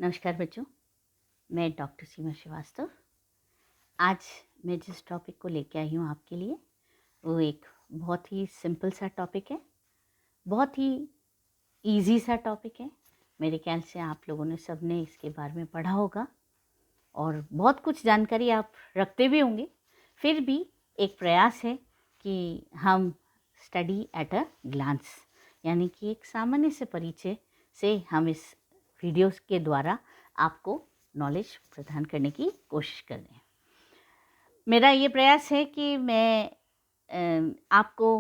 नमस्कार बच्चों, मैं डॉक्टर सीमा श्रीवास्तव। आज मैं जिस टॉपिक को लेके आई हूँ आपके लिए वो एक बहुत ही सिंपल सा टॉपिक है, बहुत ही इजी सा टॉपिक है। मेरे ख्याल से आप लोगों ने सबने इसके बारे में पढ़ा होगा और बहुत कुछ जानकारी आप रखते भी होंगे। फिर भी एक प्रयास है कि हम स्टडी एट अ ग्लांस यानी कि एक सामान्य से परिचय से हम इस वीडियोस के द्वारा आपको नॉलेज प्रदान करने की कोशिश कर रहे हैं। मेरा ये प्रयास है कि मैं आपको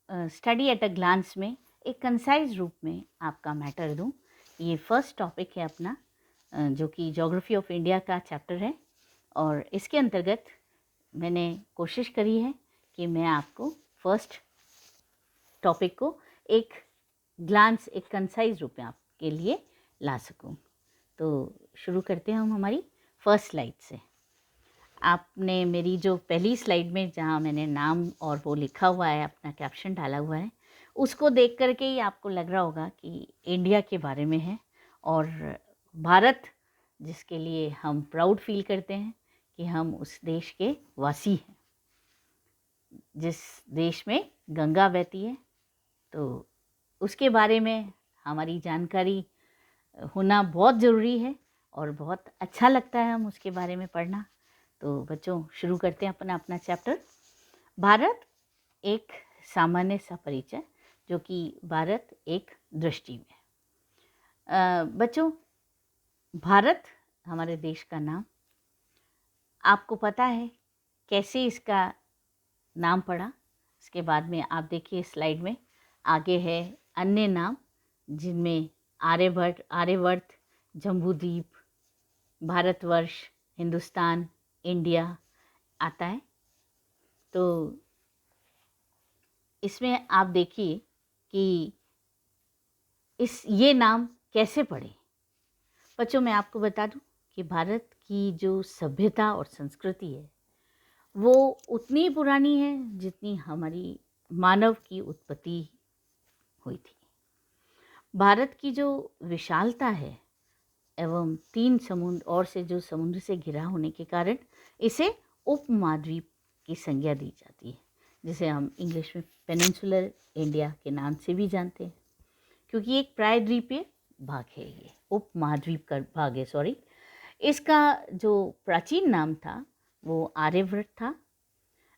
स्टडी एट अ ग्लांस में एक कंसाइज रूप में आपका मैटर दूं। ये फर्स्ट टॉपिक है अपना, जो कि ज्योग्राफी ऑफ इंडिया का चैप्टर है और इसके अंतर्गत मैंने कोशिश करी है कि मैं आपको फर्स्ट टॉपिक को एक ग्लांस, एक कंसाइज रूप में आपके लिए ला सकूं। तो शुरू करते हैं हम हमारी फर्स्ट स्लाइड से। आपने मेरी जो पहली स्लाइड में जहाँ मैंने नाम और वो लिखा हुआ है, अपना कैप्शन डाला हुआ है, उसको देख करके ही आपको लग रहा होगा कि इंडिया के बारे में है और भारत जिसके लिए हम प्राउड फील करते हैं कि हम उस देश के वासी हैं, जिस देश में गंगा बहती है। तो उसके बारे में हमारी जानकारी होना बहुत ज़रूरी है और बहुत अच्छा लगता है हम उसके बारे में पढ़ना। तो बच्चों शुरू करते हैं अपना चैप्टर, भारत एक सामान्य सा परिचय, जो कि भारत एक दृष्टि में। बच्चों, भारत हमारे देश का नाम आपको पता है कैसे इसका नाम पड़ा। इसके बाद में आप देखिए स्लाइड में आगे है अन्य नाम, जिनमें आर्यवर्त, जम्बूद्वीप, भारतवर्ष, हिंदुस्तान, इंडिया आता है। तो इसमें आप देखिए कि ये नाम कैसे पड़े। बच्चों, मैं आपको बता दूं कि भारत की जो सभ्यता और संस्कृति है वो उतनी पुरानी है जितनी हमारी मानव की उत्पत्ति हुई थी। भारत की जो विशालता है एवं 3 समुद्र और से जो समुद्र से घिरा होने के कारण इसे उपमहाद्वीप की संज्ञा दी जाती है, जिसे हम इंग्लिश में पेनिनसुलर इंडिया के नाम से भी जानते हैं, क्योंकि एक प्रायद्वीपीय भाग है, ये उपमहाद्वीप का भाग है। सॉरी, इसका जो प्राचीन नाम था वो आर्यव्रत था।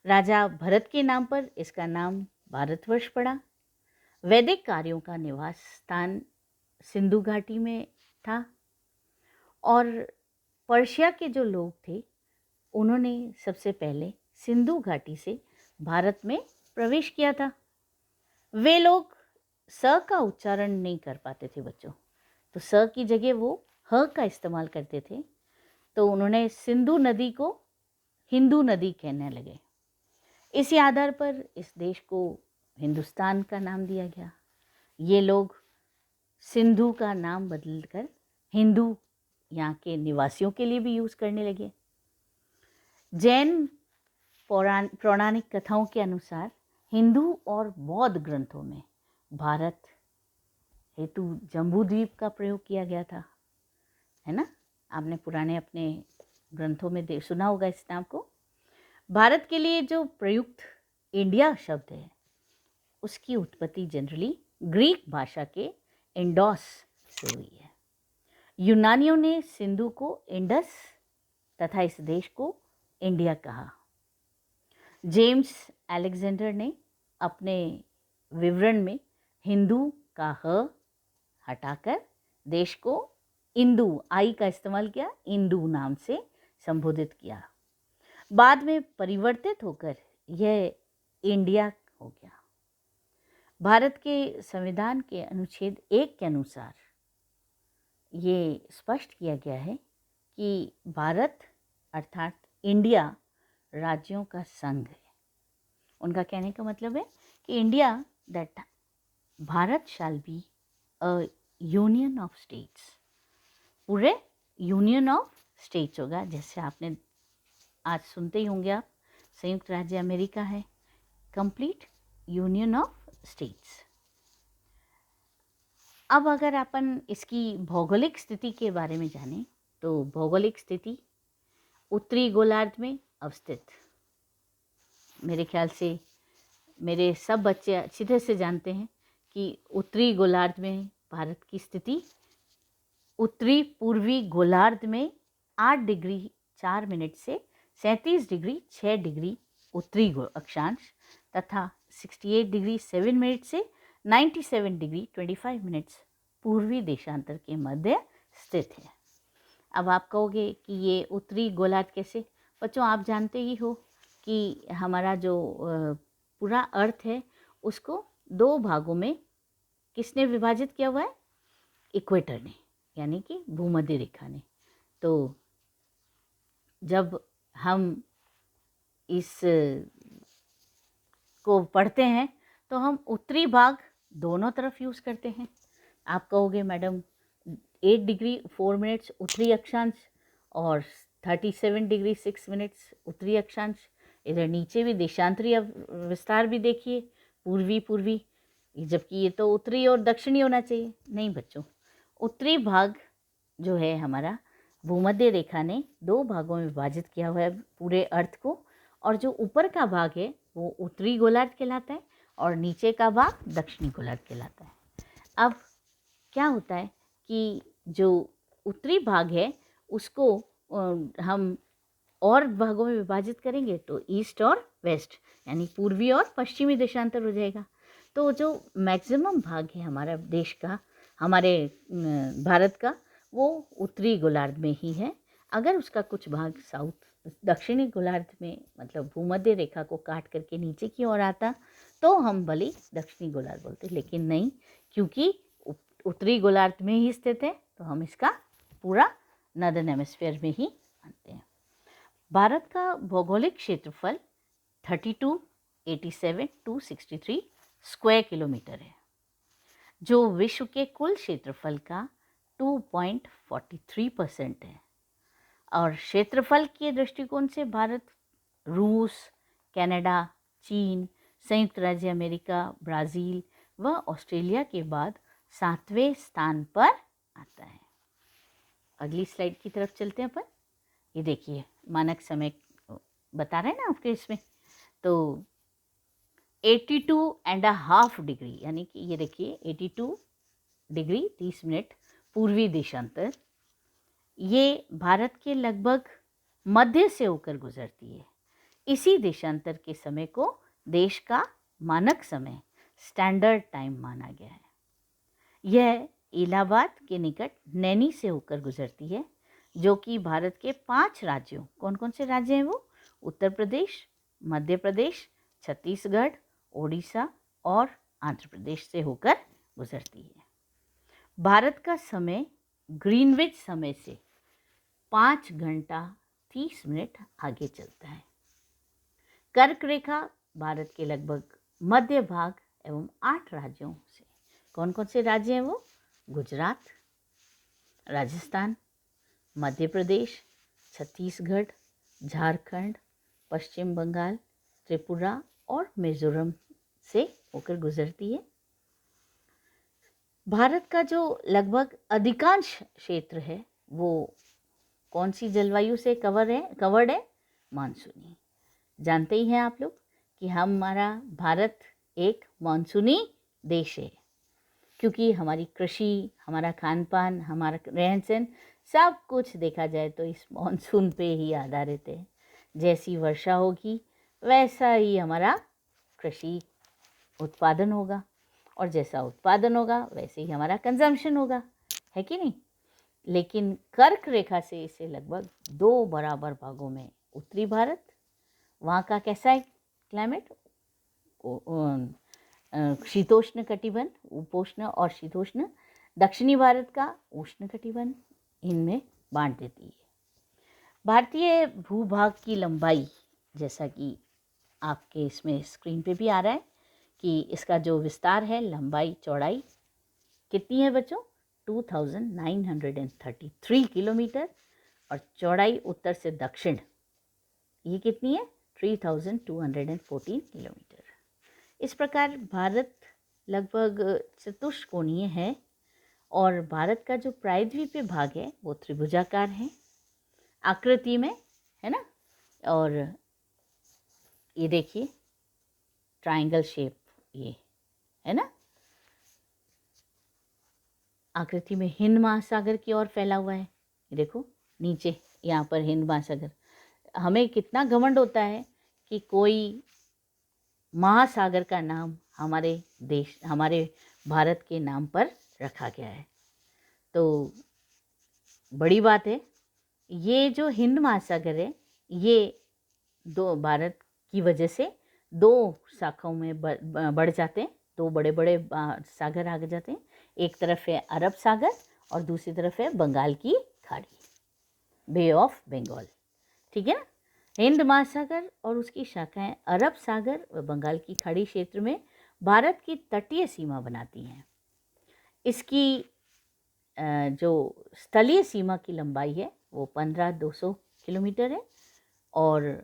राजा भरत के नाम पर इसका नाम भारतवर्ष पड़ा। वैदिक कार्यों का निवास स्थान सिंधु घाटी में था और पर्शिया के जो लोग थे उन्होंने सबसे पहले सिंधु घाटी से भारत में प्रवेश किया था। वे लोग स का उच्चारण नहीं कर पाते थे बच्चों, तो स की जगह वो ह का इस्तेमाल करते थे। तो उन्होंने सिंधु नदी को हिंदू नदी कहने लगे। इसी आधार पर इस देश को हिंदुस्तान का नाम दिया गया। ये लोग सिंधु का नाम बदलकर हिंदू यहाँ के निवासियों के लिए भी यूज़ करने लगे। जैन पौराणिक कथाओं के अनुसार हिंदू और बौद्ध ग्रंथों में भारत हेतु जम्बूद्वीप का प्रयोग किया गया था, है ना। आपने पुराने अपने ग्रंथों में सुना होगा इस नाम को। भारत के लिए जो प्रयुक्त इंडिया शब्द है उसकी उत्पत्ति जनरली ग्रीक भाषा के इंडोस से हुई है। यूनानियों ने सिंधु को इंडस तथा इस देश को इंडिया कहा। जेम्स अलेक्जेंडर ने अपने विवरण में हिंदू का ह हटाकर देश को इंदु, आई का इस्तेमाल किया, इंदु नाम से संबोधित किया। बाद में परिवर्तित होकर यह इंडिया हो गया। भारत के संविधान के अनुच्छेद 1 के अनुसार ये स्पष्ट किया गया है कि भारत अर्थात इंडिया राज्यों का संघ है। उनका कहने का मतलब है कि India, that Bharat shall be a union of states, पूरे यूनियन ऑफ स्टेट्स होगा। जैसे आपने आज सुनते ही होंगे आप, संयुक्त राज्य अमेरिका है, कंप्लीट यूनियन ऑफ स्टेट्स। अब अगर अपन इसकी भौगोलिक स्थिति के बारे में जानें तो भौगोलिक स्थिति उत्तरी गोलार्ध में अवस्थित। मेरे ख्याल से मेरे सब बच्चे अच्छी तरह से जानते हैं कि उत्तरी गोलार्ध में भारत की स्थिति उत्तरी पूर्वी गोलार्ध में 8 डिग्री 4 मिनट से 37 डिग्री 6 डिग्री उत्तरी अक्षांश तथा 68 डिग्री 7 मिनट से 97 डिग्री 25 मिनट्स पूर्वी देशांतर के मध्य स्थित है। अब आप कहोगे कि ये उत्तरी गोलार्ध कैसे? बच्चों, आप जानते ही हो कि हमारा जो पूरा अर्थ है उसको 2 भागों में किसने विभाजित किया हुआ है? इक्वेटर ने, यानी कि भूमध्य रेखा ने। तो जब हम इस को पढ़ते हैं तो हम उत्तरी भाग दोनों तरफ यूज़ करते हैं। आप कहोगे मैडम 8 डिग्री 4 मिनट्स उत्तरी अक्षांश और 37 डिग्री 6 मिनट्स उत्तरी अक्षांश, इधर नीचे भी देशांतरीय विस्तार भी देखिए पूर्वी पूर्वी, जबकि ये तो उत्तरी और दक्षिणी होना चाहिए। नहीं बच्चों, उत्तरी भाग जो है हमारा भूमध्य रेखा ने 2 भागों में विभाजित किया हुआ है पूरे अर्थ को, और जो ऊपर का भाग है वो उत्तरी गोलार्ध कहलाता है और नीचे का भाग दक्षिणी गोलार्ध कहलाता है। अब क्या होता है कि जो उत्तरी भाग है उसको हम और भागों में विभाजित करेंगे तो ईस्ट और वेस्ट यानी पूर्वी और पश्चिमी देशांतर हो जाएगा। तो जो मैक्सिमम भाग है हमारा देश का, हमारे भारत का, वो उत्तरी गोलार्ध में ही है। अगर उसका कुछ भाग साउथ दक्षिणी गोलार्ध में मतलब भूमध्य रेखा को काट करके नीचे की ओर आता तो हम भले दक्षिणी गोलार्ध बोलते, लेकिन नहीं, क्योंकि उत्तरी गोलार्ध में ही स्थित है तो हम इसका पूरा नॉर्दर्न हेमिस्फीयर में ही मानते हैं। भारत का भौगोलिक क्षेत्रफल 32, 87, 263 स्क्वायर किलोमीटर है, जो विश्व के कुल क्षेत्रफल का 2.43% है। और क्षेत्रफल के दृष्टिकोण से भारत रूस, कनाडा, चीन, संयुक्त राज्य अमेरिका, ब्राज़ील व ऑस्ट्रेलिया के बाद 7वें स्थान पर आता है। अगली स्लाइड की तरफ चलते हैं अपन। ये देखिए मानक समय बता रहे हैं ना आपके इसमें, तो 82.5 डिग्री यानी कि ये देखिए 82 डिग्री 30 मिनट पूर्वी देशांतर, ये भारत के लगभग मध्य से होकर गुजरती है। इसी देशांतर के समय को देश का मानक समय स्टैंडर्ड टाइम माना गया है। यह इलाहाबाद के निकट नैनी से होकर गुजरती है, जो कि भारत के 5 राज्यों, कौन कौन से राज्य हैं वो? उत्तर प्रदेश, मध्य प्रदेश, छत्तीसगढ़, ओडिशा और आंध्र प्रदेश से होकर गुजरती है। भारत का समय ग्रीनविच समय से 5 घंटा 30 मिनट आगे चलता है। कर्क रेखा भारत के लगभग मध्य भाग एवं 8 राज्यों से, कौन कौन से राज्य हैं वो? गुजरात, राजस्थान, मध्य प्रदेश, छत्तीसगढ़, झारखंड, पश्चिम बंगाल, त्रिपुरा और मिजोरम से होकर गुजरती है। भारत का जो लगभग अधिकांश क्षेत्र है वो कौन सी जलवायु से कवर्ड है? मानसूनी। जानते ही हैं आप लोग कि हमारा भारत एक मानसूनी देश है, क्योंकि हमारी कृषि, हमारा खान पान, हमारा रहन सहन सब कुछ देखा जाए तो इस मानसून पे ही आधारित है। जैसी वर्षा होगी वैसा ही हमारा कृषि उत्पादन होगा, और जैसा उत्पादन होगा वैसे ही हमारा कंजम्पशन होगा, है कि नहीं? लेकिन कर्क रेखा से इसे लगभग 2 बराबर भागों में उत्तरी भारत, वहाँ का कैसा है क्लाइमेट? शीतोष्ण कटिबंध, उपोष्ण और शीतोष्ण। दक्षिणी भारत का उष्ण कटिबंध, इनमें बांट देती है। भारतीय भूभाग की लंबाई, जैसा कि आपके इसमें स्क्रीन पे भी आ रहा है कि इसका जो विस्तार है, लंबाई चौड़ाई कितनी है बच्चों? 2933 किलोमीटर, और चौड़ाई उत्तर से दक्षिण ये कितनी है? 3214 किलोमीटर। इस प्रकार भारत लगभग चतुष्कोणीय है और भारत का जो प्रायद्वीपीय भाग है वो त्रिभुजाकार है आकृति में, है ना। और ये देखिए ट्रायंगल शेप, ये है ना, आकृति में हिंद महासागर की ओर फैला हुआ है। देखो नीचे यहाँ पर हिंद महासागर। हमें कितना घमंड होता है कि कोई महासागर का नाम हमारे देश, हमारे भारत के नाम पर रखा गया है, तो बड़ी बात है। ये जो हिंद महासागर है ये दो, भारत की वजह से दो शाखाओं में बढ़ जाते हैं, दो बड़े बड़े सागर आ जाते हैं। एक तरफ है अरब सागर और दूसरी तरफ है बंगाल की खाड़ी, बे ऑफ बंगाल, ठीक है ना। हिंद महासागर और उसकी शाखाएं अरब सागर व बंगाल की खाड़ी क्षेत्र में भारत की तटीय सीमा बनाती हैं। इसकी जो स्थलीय सीमा की लंबाई है वो 15,200 किलोमीटर है और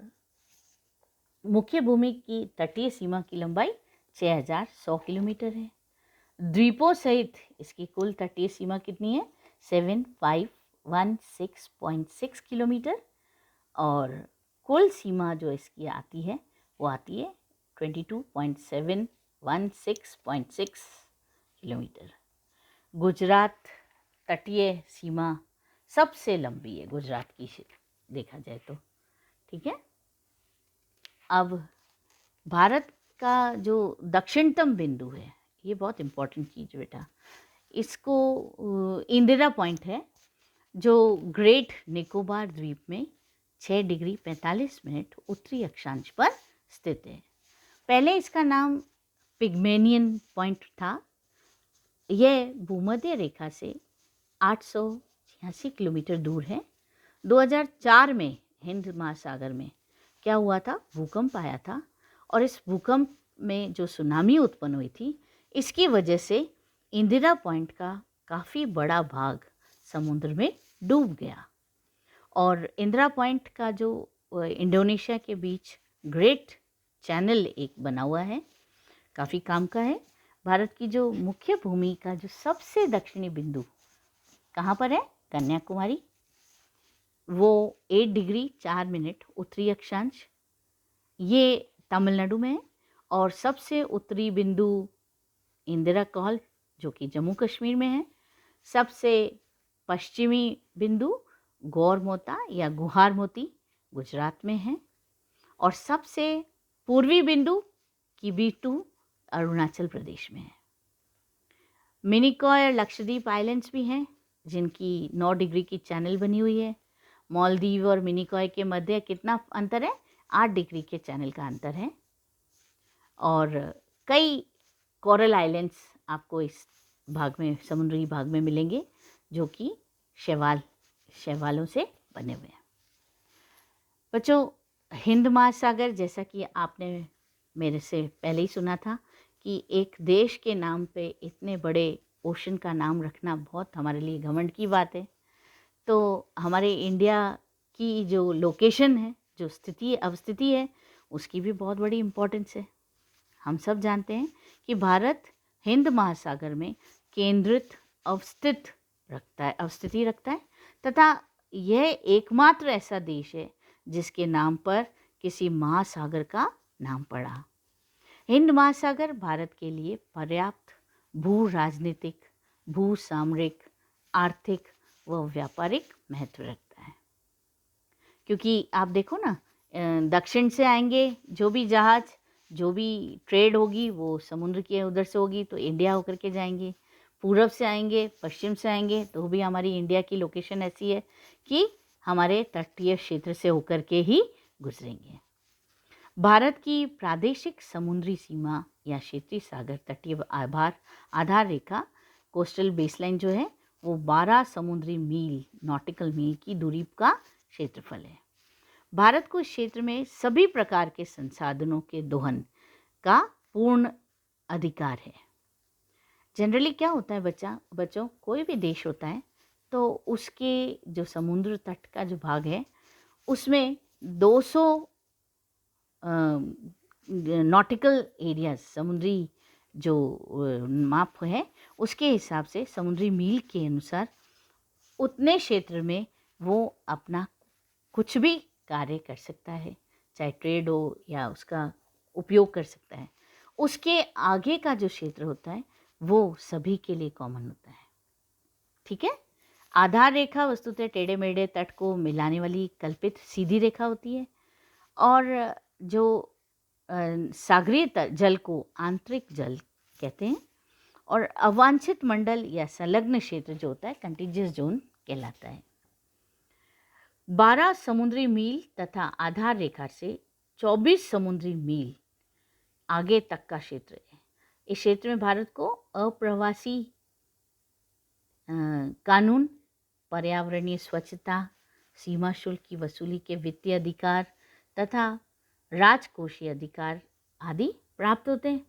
मुख्य भूमि की तटीय सीमा की लंबाई 6,100 किलोमीटर है। द्वीपों सहित इसकी कुल तटीय सीमा कितनी है? 7,516.6 किलोमीटर और कुल सीमा जो इसकी आती है वो आती है 22.716.6 किलोमीटर। गुजरात तटीय सीमा सबसे लंबी है गुजरात की, देखा जाए तो, ठीक है। अब भारत का जो दक्षिणतम बिंदु है, ये बहुत इम्पोर्टेंट चीज़ बेटा, इसको इंदिरा पॉइंट है जो ग्रेट निकोबार द्वीप में 6 डिग्री 45 मिनट उत्तरी अक्षांश पर स्थित है। पहले इसका नाम पिग्मेनियन पॉइंट था। यह भूमध्य रेखा से 886 किलोमीटर दूर है। 2004 में हिंद महासागर में क्या हुआ था? भूकंप आया था और इस भूकंप में जो सुनामी उत्पन्न हुई थी, इसकी वजह से इंदिरा पॉइंट का काफ़ी बड़ा भाग समुद्र में डूब गया और इंदिरा पॉइंट का जो इंडोनेशिया के बीच ग्रेट चैनल एक बना हुआ है, काफ़ी काम का है। भारत की जो मुख्य भूमि का जो सबसे दक्षिणी बिंदु कहाँ पर है? कन्याकुमारी, वो 8 डिग्री 4 मिनट उत्तरी अक्षांश, ये तमिलनाडु में है। और सबसे उत्तरी बिंदु इंदिरा कॉल जो कि जम्मू कश्मीर में है। सबसे पश्चिमी बिंदु गौरमोता या गुहार मोती गुजरात में है और सबसे पूर्वी बिंदु किबीटू अरुणाचल प्रदेश में है। मिनिकॉय और लक्षद्वीप आइलैंड्स भी हैं जिनकी 9 डिग्री की चैनल बनी हुई है। मालदीव और मिनिकॉय के मध्य कितना अंतर है? 8 डिग्री के चैनल का अंतर है। और कई कोरल आइलैंड्स आपको इस भाग में, समुद्री भाग में मिलेंगे जो कि शैवालों से बने हुए हैं। बच्चों, हिंद महासागर, जैसा कि आपने मेरे से पहले ही सुना था कि एक देश के नाम पे इतने बड़े ओशन का नाम रखना बहुत हमारे लिए घमंड की बात है। तो हमारे इंडिया की जो लोकेशन है, जो अवस्थिति है, उसकी भी बहुत बड़ी इम्पोर्टेंस है। हम सब जानते हैं कि भारत हिंद महासागर में केंद्रित अवस्थिति रखता है तथा यह एकमात्र ऐसा देश है जिसके नाम पर किसी महासागर का नाम पड़ा। हिंद महासागर भारत के लिए पर्याप्त भू राजनीतिक, भू सामरिक, आर्थिक व व्यापारिक महत्व रखता है। क्योंकि आप देखो ना, दक्षिण से आएंगे जो भी जहाज़, जो भी ट्रेड होगी वो समुद्र के उधर से होगी तो इंडिया होकर के जाएंगे। पूरब से आएंगे, पश्चिम से आएंगे तो भी हमारी इंडिया की लोकेशन ऐसी है कि हमारे तटीय क्षेत्र से होकर के ही गुजरेंगे। भारत की प्रादेशिक समुद्री सीमा या क्षेत्रीय सागर तटीय आधार रेखा, कोस्टल बेसलाइन जो है वो 12 समुद्री मील, नॉटिकल मील की दूरी का क्षेत्रफल है। भारत को इस क्षेत्र में सभी प्रकार के संसाधनों के दोहन का पूर्ण अधिकार है। जनरली क्या होता है बच्चों, कोई भी देश होता है तो उसके जो समुद्र तट का जो भाग है उसमें 200 नॉटिकल एरियाज, समुद्री जो माप है उसके हिसाब से समुद्री मील के अनुसार उतने क्षेत्र में वो अपना कुछ भी कार्य कर सकता है, चाहे ट्रेड हो या उसका उपयोग कर सकता है। उसके आगे का जो क्षेत्र होता है वो सभी के लिए कॉमन होता है। ठीक है। आधार रेखा वस्तुतः टेढ़े मेढ़े तट को मिलाने वाली कल्पित सीधी रेखा होती है, और जो सागरीय जल को आंतरिक जल कहते हैं, और अवांछित मंडल या संलग्न क्षेत्र जो होता है कंटिजियस जोन कहलाता है। 12 समुद्री मील तथा आधार रेखा से 24 समुद्री मील आगे तक का क्षेत्र है। इस क्षेत्र में भारत को अप्रवासी कानून, पर्यावरणीय स्वच्छता, सीमा शुल्क की वसूली के वित्तीय अधिकार तथा राजकोषीय अधिकार आदि प्राप्त होते हैं।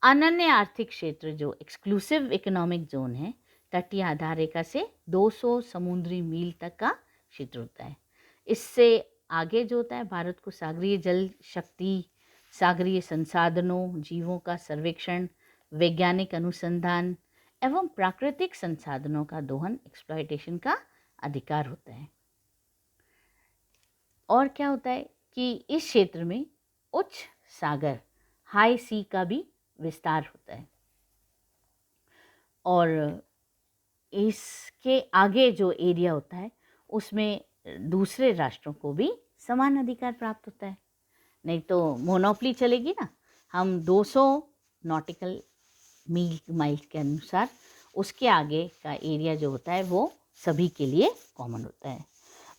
अनन्य आर्थिक क्षेत्र जो एक्सक्लूसिव इकोनॉमिक जोन है, तटीय आधार रेखा से 200 समुद्री मील तक का क्षेत्र होता है। इससे आगे जो होता है भारत को सागरीय जल शक्ति, सागरीय संसाधनों, जीवों का सर्वेक्षण, वैज्ञानिक अनुसंधान एवं प्राकृतिक संसाधनों का दोहन, एक्सप्लॉयटेशन का अधिकार होता है। और क्या होता है कि इस क्षेत्र में उच्च सागर, हाई सी का भी विस्तार होता है, और इसके आगे जो एरिया होता है उसमें दूसरे राष्ट्रों को भी समान अधिकार प्राप्त होता है। नहीं तो मोनोपली चलेगी ना। हम 200 नॉटिकल माइल के अनुसार उसके आगे का एरिया जो होता है वो सभी के लिए कॉमन होता है।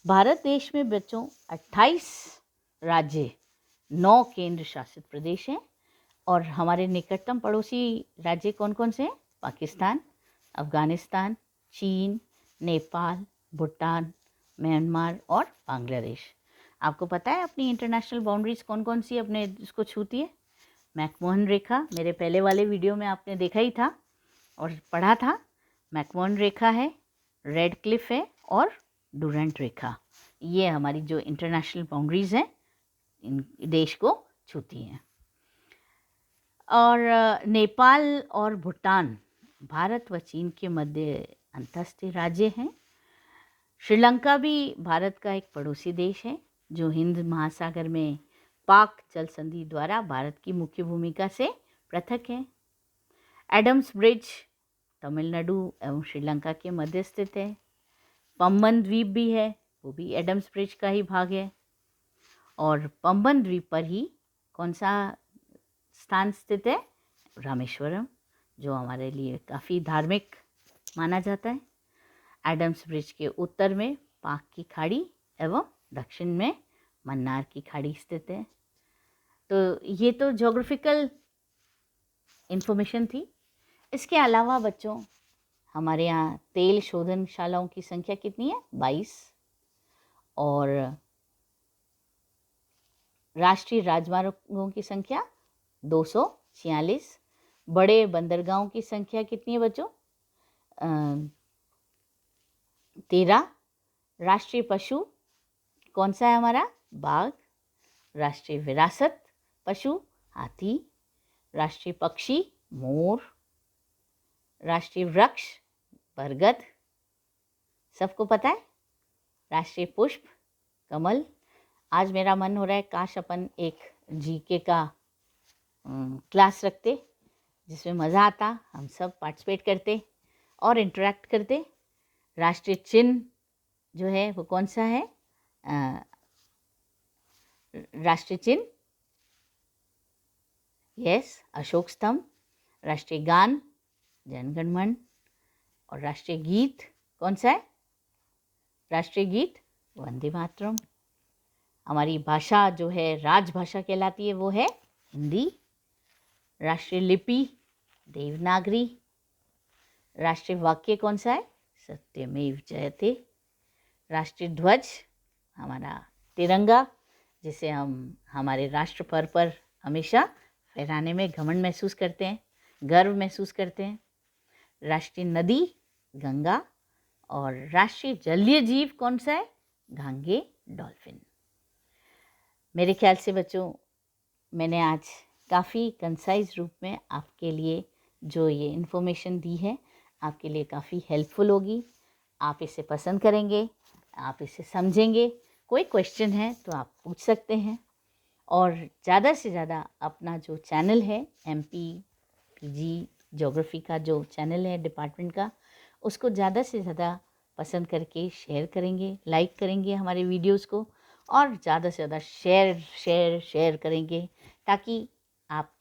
भारत देश में बच्चों 28 राज्य, 9 केंद्र शासित प्रदेश हैं, और हमारे निकटतम पड़ोसी राज्य कौन कौन से हैं? पाकिस्तान, अफ़गानिस्तान, चीन, नेपाल, भूटान, म्यांमार और बांग्लादेश। आपको पता है अपनी इंटरनेशनल बाउंड्रीज कौन कौन सी अपने इसको छूती है? मैकमोहन रेखा, मेरे पहले वाले वीडियो में आपने देखा ही था और पढ़ा था। मैकमोहन रेखा है, रेड क्लिफ है और डूरेंट रेखा। ये हमारी जो इंटरनेशनल बाउंड्रीज हैं इन देश को छूती हैं। और नेपाल और भूटान भारत व चीन के मध्य अंतस्थ राज्य हैं। श्रीलंका भी भारत का एक पड़ोसी देश है जो हिंद महासागर में पाक जल संधि द्वारा भारत की मुख्य भूमिका से पृथक है। एडम्स ब्रिज तमिलनाडु एवं श्रीलंका के मध्य स्थित है। पंबन द्वीप भी है, वो भी एडम्स ब्रिज का ही भाग है। और पंबन द्वीप पर ही कौन सा स्थान स्थित है? रामेश्वरम, जो हमारे लिए काफ़ी धार्मिक माना जाता है। एडम्स ब्रिज के उत्तर में पाक की खाड़ी एवं दक्षिण में मन्नार की खाड़ी स्थित है। तो ये तो ज्योग्राफिकल इन्फॉर्मेशन थी। इसके अलावा बच्चों हमारे यहाँ तेल शोधनशालाओं की संख्या कितनी है? 22। और राष्ट्रीय राजमार्गों की संख्या 246। बड़े बंदरगाहों की संख्या कितनी है बच्चों? 13। राष्ट्रीय पशु कौन सा है हमारा? बाघ। राष्ट्रीय विरासत पशु हाथी। राष्ट्रीय पक्षी मोर। राष्ट्रीय वृक्ष बरगद, सबको पता है। राष्ट्रीय पुष्प कमल। आज मेरा मन हो रहा है काश अपन एक जीके का क्लास रखते जिसमें मज़ा आता, हम सब पार्टिसिपेट करते और इंटरेक्ट करते। राष्ट्रीय चिन्ह जो है वो कौन सा है? राष्ट्रीय चिन्ह यस, अशोक स्तंभ। राष्ट्रीय गान जन गण मन। और राष्ट्रीय गीत कौन सा है? राष्ट्रीय गीत वंदे मातरम। हमारी भाषा जो है राजभाषा कहलाती है वो है हिंदी। राष्ट्रीय लिपि देवनागरी। राष्ट्रीय वाक्य कौन सा है? सत्यमेव जयते। राष्ट्रीय ध्वज हमारा तिरंगा, जिसे हम हमारे राष्ट्र पर्व पर हमेशा फहराने में घमंड महसूस करते हैं, गर्व महसूस करते हैं। राष्ट्रीय नदी गंगा। और राष्ट्रीय जलीय जीव कौन सा है? घांगे डॉल्फिन। मेरे ख्याल से बच्चों मैंने आज काफ़ी कंसाइज रूप में आपके लिए जो ये इन्फॉर्मेशन दी है आपके लिए काफ़ी हेल्पफुल होगी। आप इसे पसंद करेंगे, आप इसे समझेंगे। कोई क्वेश्चन है तो आप पूछ सकते हैं, और ज़्यादा से ज़्यादा अपना जो चैनल है MPPG ज्योग्राफी का जो चैनल है डिपार्टमेंट का, उसको ज़्यादा से ज़्यादा पसंद करके शेयर करेंगे, लाइक करेंगे हमारे वीडियोस को, और ज़्यादा से ज़्यादा शेयर करेंगे, ताकि आप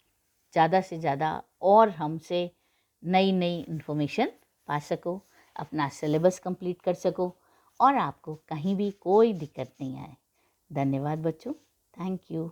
ज़्यादा से ज़्यादा और हमसे नई नई इन्फॉर्मेशन पा सको, अपना सिलेबस कंप्लीट कर सको, और आपको कहीं भी कोई दिक्कत नहीं आए। धन्यवाद बच्चों, थैंक यू।